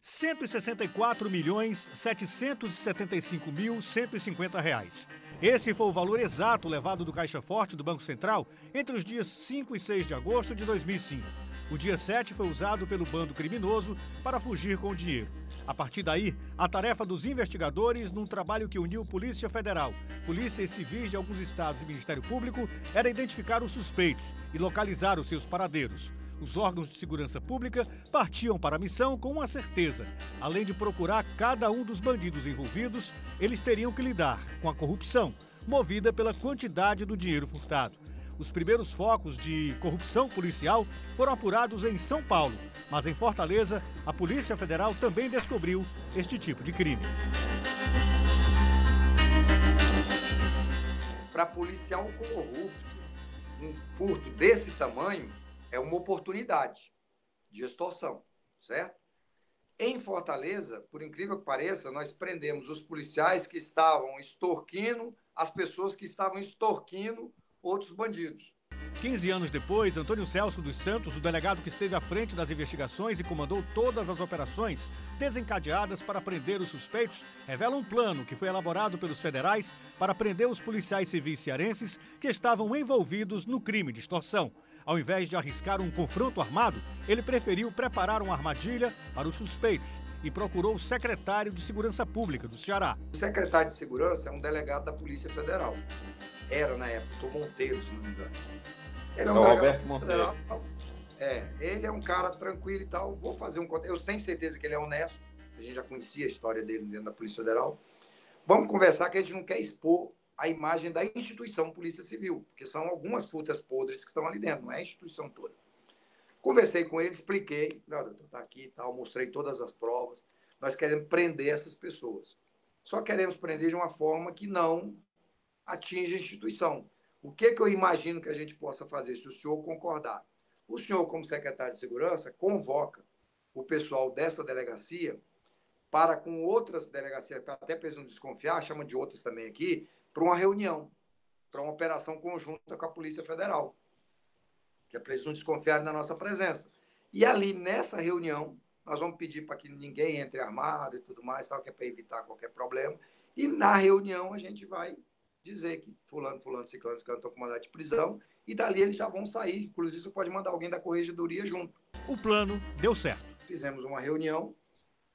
R$ 164.775.150. Esse foi o valor exato levado do Caixa Forte do Banco Central entre os dias 5 e 6 de agosto de 2005. O dia 7 foi usado pelo bando criminoso para fugir com o dinheiro. A partir daí, a tarefa dos investigadores, num trabalho que uniu Polícia Federal, polícias civis de alguns estados e Ministério Público, era identificar os suspeitos e localizar os seus paradeiros. Os órgãos de segurança pública partiam para a missão com uma certeza. Além de procurar cada um dos bandidos envolvidos, eles teriam que lidar com a corrupção, movida pela quantidade do dinheiro furtado. Os primeiros focos de corrupção policial foram apurados em São Paulo, mas em Fortaleza, a Polícia Federal também descobriu este tipo de crime. Para policial corrupto, um furto desse tamanho é uma oportunidade de extorsão, certo? Em Fortaleza, por incrível que pareça, nós prendemos os policiais que estavam extorquindo as pessoas que estavam extorquindo outros bandidos. 15 anos depois, Antônio Celso dos Santos, o delegado que esteve à frente das investigações e comandou todas as operações desencadeadas para prender os suspeitos, revela um plano que foi elaborado pelos federais para prender os policiais civis cearenses que estavam envolvidos no crime de extorsão. Ao invés de arriscar um confronto armado, ele preferiu preparar uma armadilha para os suspeitos e procurou o secretário de Segurança Pública do Ceará. O secretário de Segurança é um delegado da Polícia Federal. Era na época, o Monteiro, se não me engano. Ele é um delegado da Polícia Federal. Ele é um cara tranquilo e tal. Vou fazer um... Eu tenho certeza que ele é honesto. A gente já conhecia a história dele dentro da Polícia Federal. Vamos conversar que a gente não quer expor a imagem da instituição Polícia Civil, porque são algumas frutas podres que estão ali dentro, não é a instituição toda. Conversei com ele, expliquei, doutor, tá aqui e tal, mostrei todas as provas. Nós queremos prender essas pessoas. Só queremos prender de uma forma que não atinja a instituição. O que eu imagino que a gente possa fazer, se o senhor concordar? O senhor, como secretário de Segurança, convoca o pessoal dessa delegacia para, com outras delegacias, até para eles não desconfiar, chama de outras também aqui, para uma reunião, para uma operação conjunta com a Polícia Federal, que é para eles não desconfiarem da nossa presença. E ali, nessa reunião, nós vamos pedir para que ninguém entre armado e tudo mais, tal, que é para evitar qualquer problema. E na reunião a gente vai dizer que fulano, ciclano estão com mandado de prisão, e dali eles já vão sair. Inclusive, você pode mandar alguém da corregedoria junto. O plano deu certo. Fizemos uma reunião,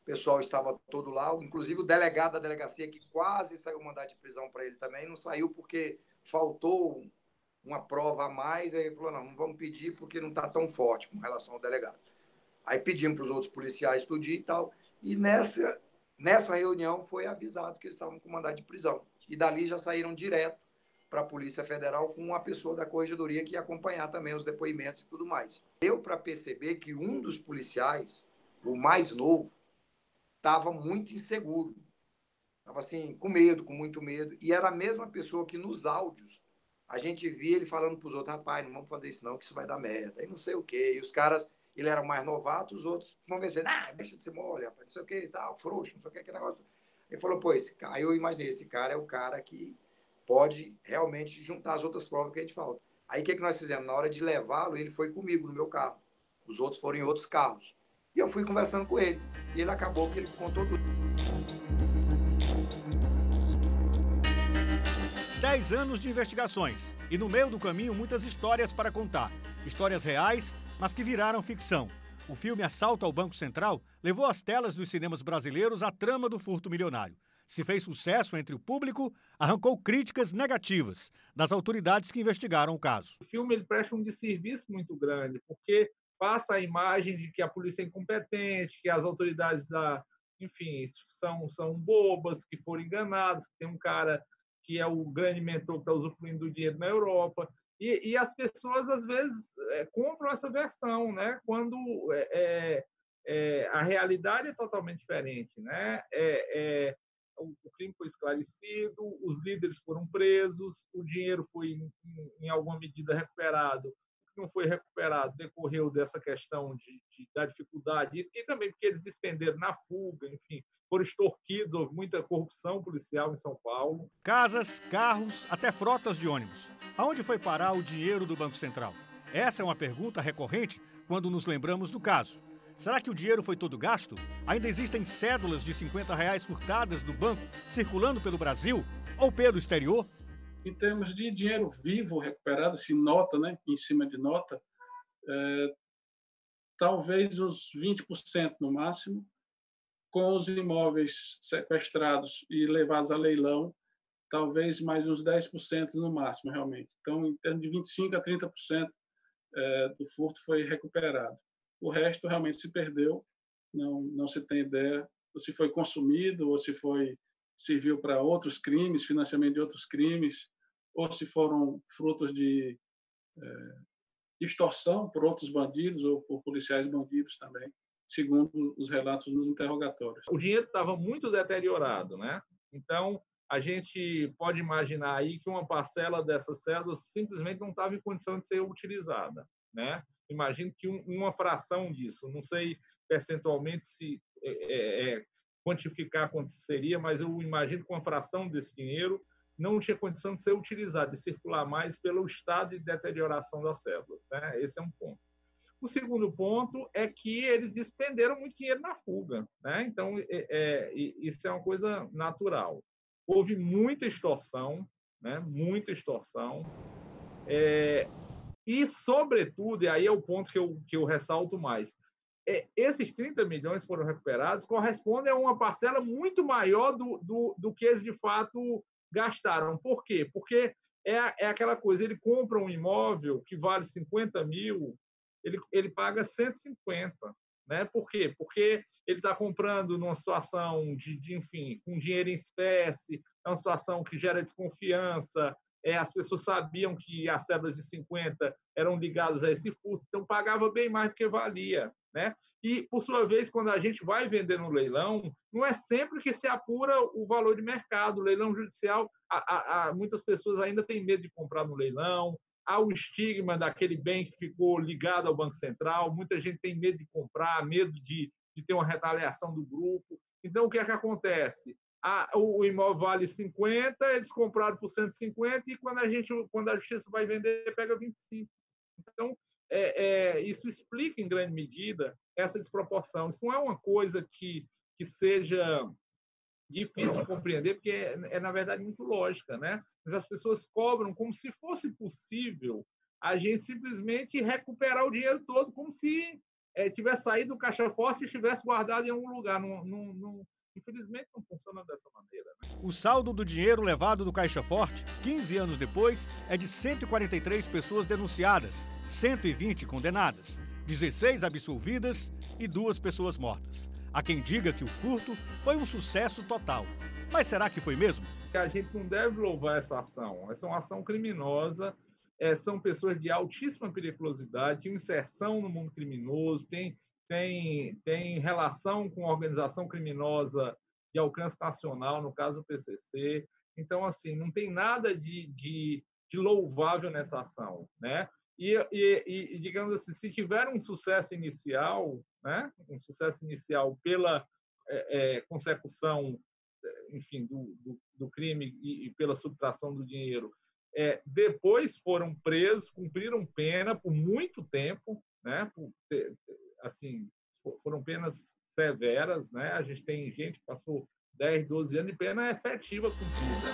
o pessoal estava todo lá, inclusive o delegado da delegacia, que quase saiu mandado de prisão para ele também, não saiu porque faltou uma prova a mais, aí ele falou, não vamos pedir porque não está tão forte com relação ao delegado. Aí pedimos para os outros policiais tudinho e tal, e nessa reunião foi avisado que eles estavam com mandado de prisão. E dali já saíram direto para a Polícia Federal com uma pessoa da corregedoria que ia acompanhar também os depoimentos e tudo mais. Deu para perceber que um dos policiais, o mais novo, estava muito inseguro. Estava assim, com medo, com muito medo. E era a mesma pessoa que nos áudios a gente via ele falando para os outros, rapaz, não vamos fazer isso não, que isso vai dar merda. E não sei o quê. E os caras, ele era mais novato, os outros convencendo, deixa de ser mole, rapaz, não sei o quê e tal, frouxo, não sei o quê, aquele negócio. Ele falou, pô, esse cara, eu imaginei, esse cara é o cara que pode realmente juntar as outras provas que a gente falta. Aí o que nós fizemos? Na hora de levá-lo, ele foi comigo no meu carro. Os outros foram em outros carros. E eu fui conversando com ele. E ele acabou que ele contou tudo. 10 anos de investigações. E no meio do caminho, muitas histórias para contar. Histórias reais, mas que viraram ficção. O filme Assalto ao Banco Central levou às telas dos cinemas brasileiros a trama do furto milionário. Se fez sucesso entre o público, arrancou críticas negativas das autoridades que investigaram o caso. O filme ele presta um desserviço muito grande, porque passa a imagem de que a polícia é incompetente, que as autoridades, enfim, são bobas, que foram enganadas, que tem um cara que é o grande mentor que está usufruindo do dinheiro na Europa. E as pessoas, às vezes, compram essa versão, né? Quando a realidade é totalmente diferente, né? O crime foi esclarecido, os líderes foram presos, o dinheiro foi, em alguma medida, recuperado. O que não foi recuperado decorreu dessa questão da dificuldade, e também porque eles expenderam na fuga, enfim, foram extorquidos, houve muita corrupção policial em São Paulo. Casas, carros, até frotas de ônibus. Aonde foi parar o dinheiro do Banco Central? Essa é uma pergunta recorrente quando nos lembramos do caso. Será que o dinheiro foi todo gasto? Ainda existem cédulas de R$50 furtadas do banco circulando pelo Brasil ou pelo exterior? Em termos de dinheiro vivo recuperado, assim, nota, né, em cima de nota, talvez uns 20% no máximo, com os imóveis sequestrados e levados a leilão, talvez mais uns 10% no máximo, realmente. Então, em termos de 25% a 30% do furto foi recuperado. O resto realmente se perdeu, não se tem ideia ou se foi consumido, ou se serviu para outros crimes, financiamento de outros crimes, ou se foram frutos de extorsão por outros bandidos ou por policiais bandidos também, segundo os relatos nos interrogatórios. O dinheiro estava muito deteriorado, né? Então, a gente pode imaginar aí que uma parcela dessas cédulas simplesmente não estava em condição de ser utilizada, né? Imagino que uma fração disso, não sei percentualmente se quantificar quanto seria, mas eu imagino que uma fração desse dinheiro não tinha condição de ser utilizado, de circular mais pelo estado de deterioração das cédulas, né? Esse é um ponto. O segundo ponto é que eles despenderam muito dinheiro na fuga, né? Então, isso é uma coisa natural. Houve muita extorsão, né? Muita extorsão. E, sobretudo, e aí é o ponto que eu ressalto mais, esses 30 milhões foram recuperados correspondem a uma parcela muito maior do que eles, de fato, gastaram. Por quê? Porque é aquela coisa, ele compra um imóvel que vale 50 mil, ele paga 150. Né? Por quê? Porque ele está comprando numa situação enfim, com dinheiro em espécie, é uma situação que gera desconfiança, as pessoas sabiam que as cédulas de 50 eram ligadas a esse furto, então pagava bem mais do que valia. Né? E, por sua vez, quando a gente vai vender no leilão, não é sempre que se apura o valor de mercado. O leilão judicial, muitas pessoas ainda têm medo de comprar no leilão, há o estigma daquele bem que ficou ligado ao Banco Central, muita gente tem medo de comprar, medo de ter uma retaliação do grupo. Então, o que é que acontece? O imóvel vale 50, eles compraram por 150 e quando a justiça vai vender, pega 25. Então, isso explica, em grande medida, essa desproporção. Isso não é uma coisa que seja difícil de compreender, porque na verdade, muito lógica, né? Mas as pessoas cobram como se fosse possível a gente simplesmente recuperar o dinheiro todo, como se tivesse saído do caixa forte e estivesse guardado em algum lugar. Infelizmente, não funciona dessa maneira. Né? O saldo do dinheiro levado do Caixa Forte, 15 anos depois, é de 143 pessoas denunciadas, 120 condenadas, 16 absolvidas e 2 pessoas mortas. Há quem diga que o furto foi um sucesso total. Mas será que foi mesmo? A gente não deve louvar essa ação. Essa é uma ação criminosa. São pessoas de altíssima periculosidade, tinham inserção no mundo criminoso, tem relação com a organização criminosa de alcance nacional, no caso do PCC. Então, assim, não tem nada de louvável nessa ação, né? E, digamos assim, se tiver um sucesso inicial, né? Um sucesso inicial pela consecução, enfim, do crime e pela subtração do dinheiro, depois foram presos, cumpriram pena por muito tempo, né? Assim, foram penas severas, né? A gente tem gente que passou 10, 12 anos de pena efetiva cumprida.